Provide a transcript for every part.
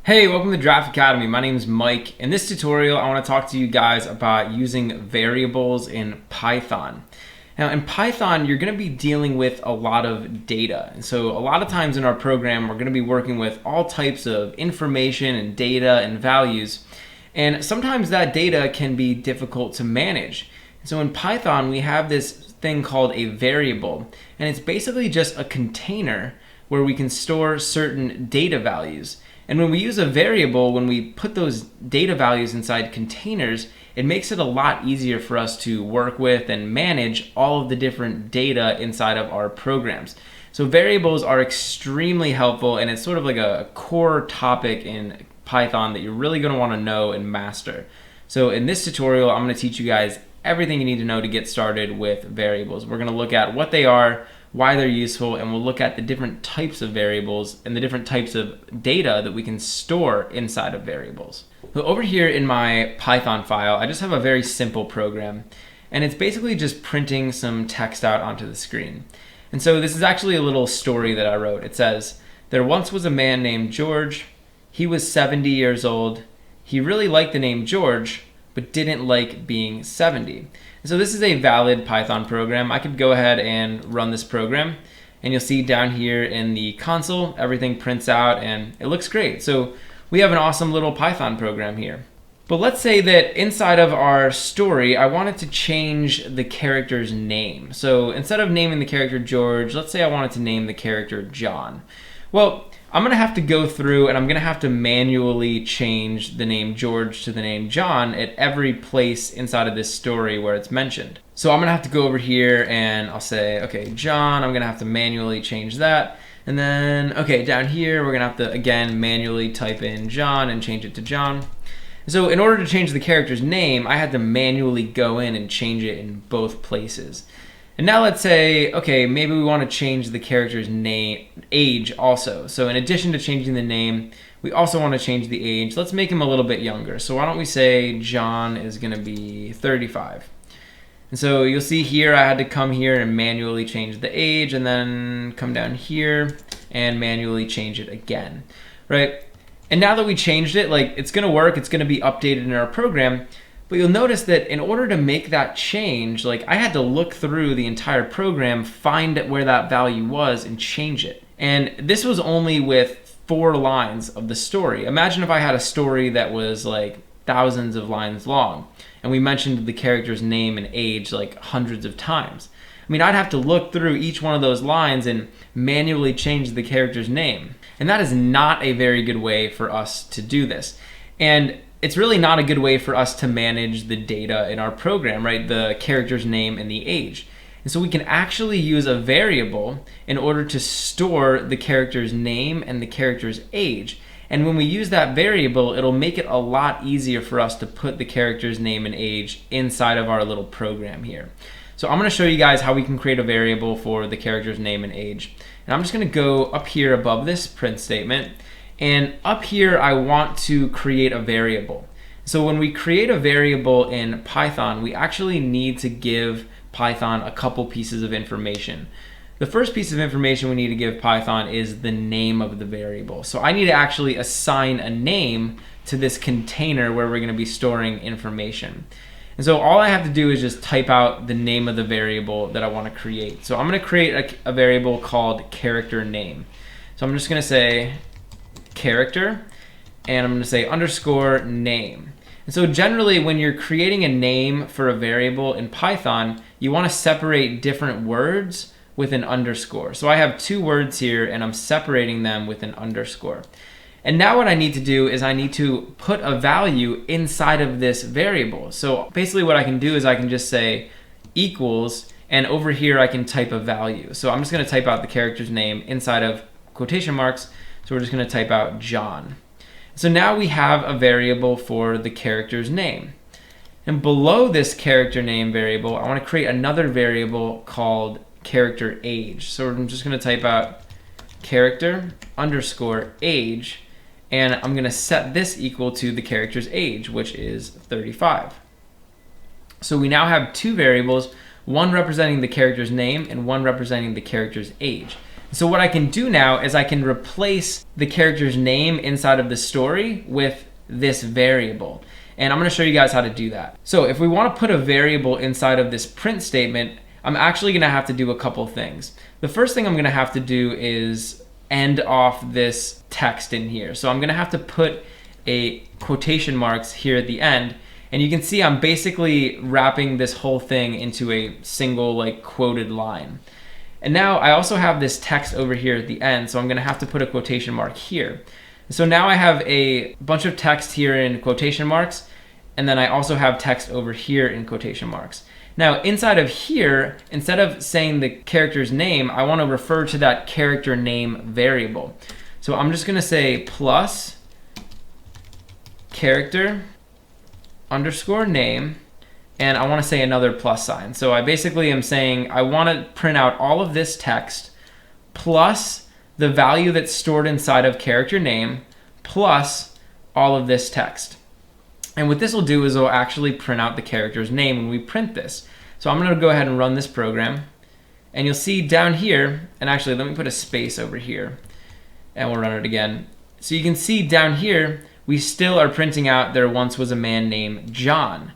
Hey, welcome to Draft Academy. My name is Mike. In this tutorial, I want to talk to you guys about using variables in Python. Now, in Python, you're going to be dealing with a lot of data. And so a lot of times in our program, we're going to be working with all types of information and data and values. And sometimes that data can be difficult to manage. And so in Python, we have this thing called a variable. And it's basically just a container where we can store certain data values. And when we use a variable, when we put those data values inside containers, it makes it a lot easier for us to work with and manage all of the different data inside of our programs. So variables are extremely helpful, and it's sort of like a core topic in Python that you're really going to want to know and master. So in this tutorial, I'm going to teach you guys everything you need to know to get started with variables. We're going to look at what they are, why they're useful, and we'll look at the different types of variables and the different types of data that we can store inside of variables. So over here in my Python file, I just have a very simple program, and it's basically just printing some text out onto the screen. And so this is actually a little story that I wrote. It says, "There once was a man named George. He was 70 years old. He really liked the name George, but didn't like being 70. So this is a valid Python program. I could go ahead and run this program, and you'll see down here in the console, everything prints out and it looks great. So we have an awesome little Python program here. But let's say that inside of our story, I wanted to change the character's name. So instead of naming the character George, let's say I wanted to name the character John. Well, I'm going to have to go through and I'm going to have to manually change the name George to the name John at every place inside of this story where it's mentioned. So I'm going to have to go over here and I'll say, okay, John, I'm going to have to manually change that. And then, okay, down here, we're going to have to, again, manually type in John and change it to John. So in order to change the character's name, I had to manually go in and change it in both places. And now let's say, okay, maybe we want to change the character's age also. So in addition to changing the name, we also want to change the age. Let's make him a little bit younger. So why don't we say John is going to be 35. And so you'll see here I had to come here and manually change the age, and then come down here and manually change it again, right? And now that we changed it, like, it's going to work. It's going to be updated in our program. But you'll notice that in order to make that change, like, I had to look through the entire program, find where that value was, and change it. And this was only with 4 lines of the story. Imagine if I had a story that was like thousands of lines long, and we mentioned the character's name and age like hundreds of times. I mean, I'd have to look through each one of those lines and manually change the character's name. And that is not a very good way for us to do this. And it's really not a good way for us to manage the data in our program, right? The character's name and the age. And so we can actually use a variable in order to store the character's name and the character's age. And when we use that variable, it'll make it a lot easier for us to put the character's name and age inside of our little program here. So I'm going to show you guys how we can create a variable for the character's name and age. And I'm just going to go up here above this print statement. And up here, I want to create a variable. So when we create a variable in Python, we actually need to give Python a couple pieces of information. The first piece of information we need to give Python is the name of the variable. So I need to actually assign a name to this container where we're going to be storing information. And so all I have to do is just type out the name of the variable that I want to create. So I'm going to create a variable called character name. So I'm just going to say character, and I'm going to say underscore name. And so generally when you're creating a name for a variable in Python, you want to separate different words with an underscore. So I have 2 words here and I'm separating them with an underscore. And now what I need to do is I need to put a value inside of this variable. So basically what I can do is I can just say equals, and over here I can type a value. So I'm just going to type out the character's name inside of quotation marks. So we're just going to type out John. So now we have a variable for the character's name. And below this character name variable, I want to create another variable called character age. So I'm just going to type out character underscore age, and I'm going to set this equal to the character's age, which is 35. So we now have 2 variables, one representing the character's name and one representing the character's age. So what I can do now is I can replace the character's name inside of the story with this variable. And I'm going to show you guys how to do that. So if we want to put a variable inside of this print statement, I'm actually going to have to do a couple things. The first thing I'm going to have to do is end off this text in here. So I'm going to have to put a quotation marks here at the end. And you can see I'm basically wrapping this whole thing into a single like quoted line. And now I also have this text over here at the end, so I'm going to have to put a quotation mark here. So now I have a bunch of text here in quotation marks, and then I also have text over here in quotation marks. Now inside of here, instead of saying the character's name, I want to refer to that character name variable. So I'm just going to say plus character underscore name, and I want to say another plus sign. So I basically am saying I want to print out all of this text plus the value that's stored inside of character name plus all of this text. And what this will do is it'll actually print out the character's name when we print this. So I'm going to go ahead and run this program, and you'll see down here, and actually let me put a space over here and we'll run it again. So you can see down here we still are printing out there once was a man named John.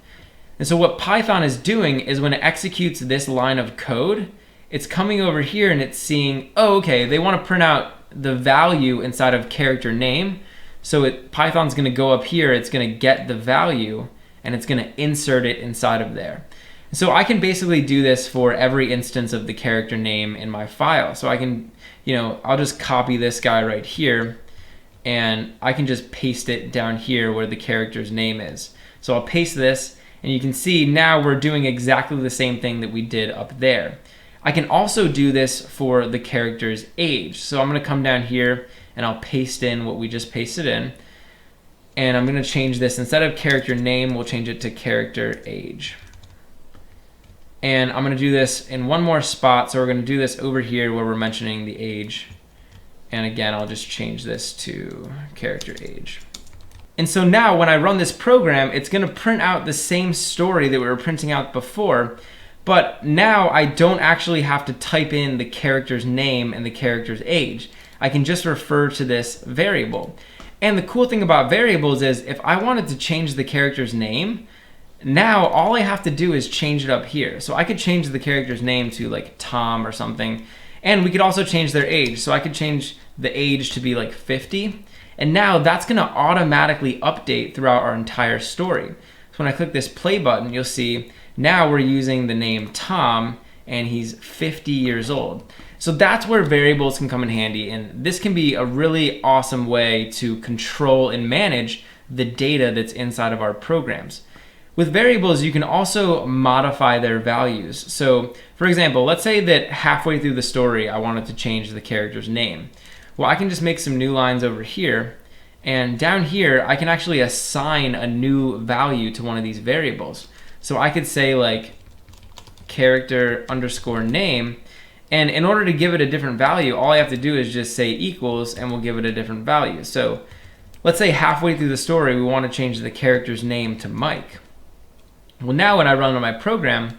And so what Python is doing is when it executes this line of code, it's coming over here and it's seeing, oh, okay, they want to print out the value inside of character name. So Python's going to go up here, it's going to get the value, and it's going to insert it inside of there. So I can basically do this for every instance of the character name in my file. So I can, I'll just copy this guy right here, and I can just paste it down here where the character's name is. So I'll paste this, and you can see now we're doing exactly the same thing that we did up there. I can also do this for the character's age. So I'm going to come down here and I'll paste in what we just pasted in. And I'm going to change this. Instead of character name, we'll change it to character age. And I'm going to do this in one more spot. So we're going to do this over here where we're mentioning the age. And again, I'll just change this to character age. And so now when I run this program, it's going to print out the same story that we were printing out before, but now I don't actually have to type in the character's name and the character's age. I can just refer to this variable. And the cool thing about variables is if I wanted to change the character's name, now all I have to do is change it up here. So I could change the character's name to like Tom or something, and we could also change their age. So I could change the age to be like 50. And now that's going to automatically update throughout our entire story. So when I click this play button, you'll see now we're using the name Tom, and he's 50 years old. So that's where variables can come in handy, and this can be a really awesome way to control and manage the data that's inside of our programs. With variables, you can also modify their values. So for example, let's say that halfway through the story, I wanted to change the character's name. Well, I can just make some new lines over here, and down here I can actually assign a new value to one of these variables. So I could say like character underscore name, and in order to give it a different value, all I have to do is just say equals, and we'll give it a different value. So let's say halfway through the story we want to change the character's name to Mike. Well, now when I run my program,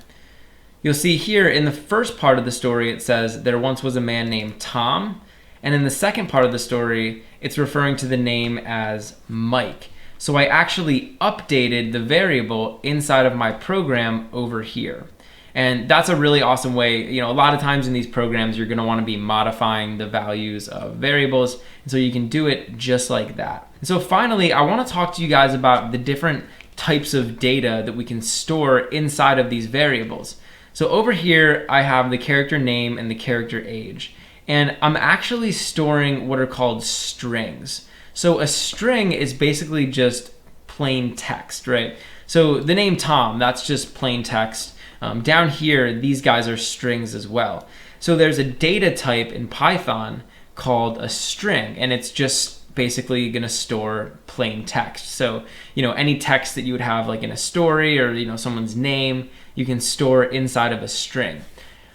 you'll see here in the first part of the story it says there once was a man named Tom. And in the second part of the story, it's referring to the name as Mike. So I actually updated the variable inside of my program over here. And that's a really awesome way. A lot of times in these programs, you're going to want to be modifying the values of variables. And so you can do it just like that. And so finally, I want to talk to you guys about the different types of data that we can store inside of these variables. So over here, I have the character name and the character age. And I'm actually storing what are called strings. So a string is basically just plain text, right? So the name Tom, that's just plain text. Down here, these guys are strings as well. So there's a data type in Python called a string, and it's just basically going to store plain text. So, any text that you would have like in a story or, someone's name, you can store inside of a string.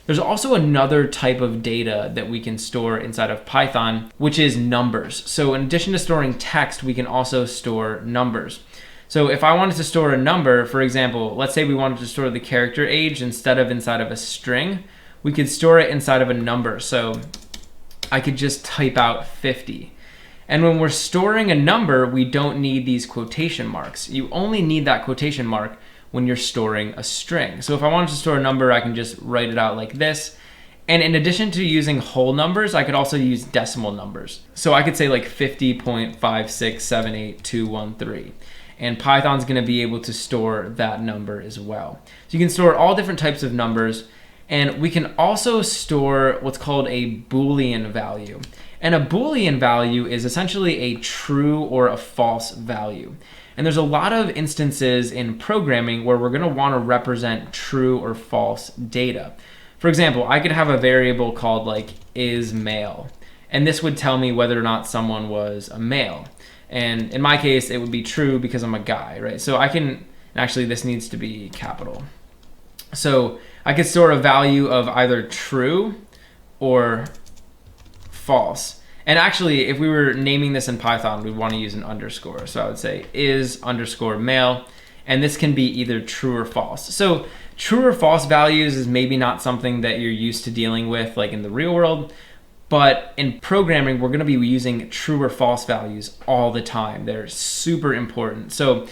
There's also another type of data that we can store inside of Python, which is numbers. So in addition to storing text, we can also store numbers. So if I wanted to store a number, for example, let's say we wanted to store the character age instead of inside of a string, we could store it inside of a number. So I could just type out 50. And when we're storing a number, we don't need these quotation marks. You only need that quotation mark when you're storing a string. So if I wanted to store a number, I can just write it out like this. And in addition to using whole numbers, I could also use decimal numbers. So I could say like 50.5678213. And Python's gonna be able to store that number as well. So you can store all different types of numbers, and we can also store what's called a Boolean value. And a Boolean value is essentially a true or a false value. And there's a lot of instances in programming where we're gonna wanna represent true or false data. For example, I could have a variable called like is male, and this would tell me whether or not someone was a male. And in my case, it would be true because I'm a guy, right? So I can, actually this needs to be capital. So I could store a value of either true or false. And actually, if we were naming this in Python, we'd want to use an underscore. So I would say is underscore male, and this can be either true or false. So true or false values is maybe not something that you're used to dealing with like in the real world, but in programming, we're gonna be using true or false values all the time. They're super important. So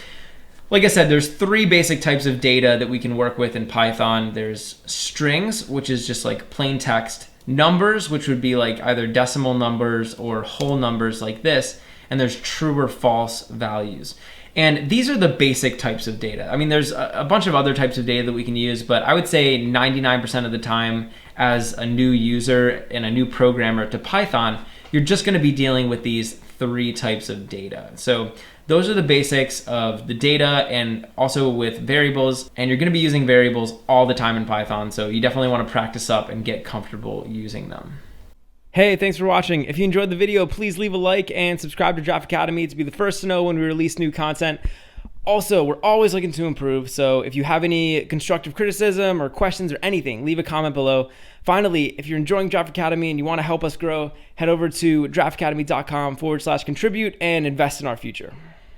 like I said, there's 3 basic types of data that we can work with in Python. There's strings, which is just like plain text, numbers, which would be like either decimal numbers or whole numbers like this, and there's true or false values. And these are the basic types of data. I mean, there's a bunch of other types of data that we can use, but I would say 99% of the time as a new user and a new programmer to Python, you're just gonna be dealing with these 3 types of data. So those are the basics of the data, and also with variables, and you're gonna be using variables all the time in Python, so you definitely wanna practice up and get comfortable using them. Hey, thanks for watching. If you enjoyed the video, please leave a like and subscribe to Draft Academy to be the first to know when we release new content. Also, we're always looking to improve, so if you have any constructive criticism or questions or anything, leave a comment below. Finally, if you're enjoying Draft Academy and you want to help us grow, head over to draftacademy.com/contribute and invest in our future.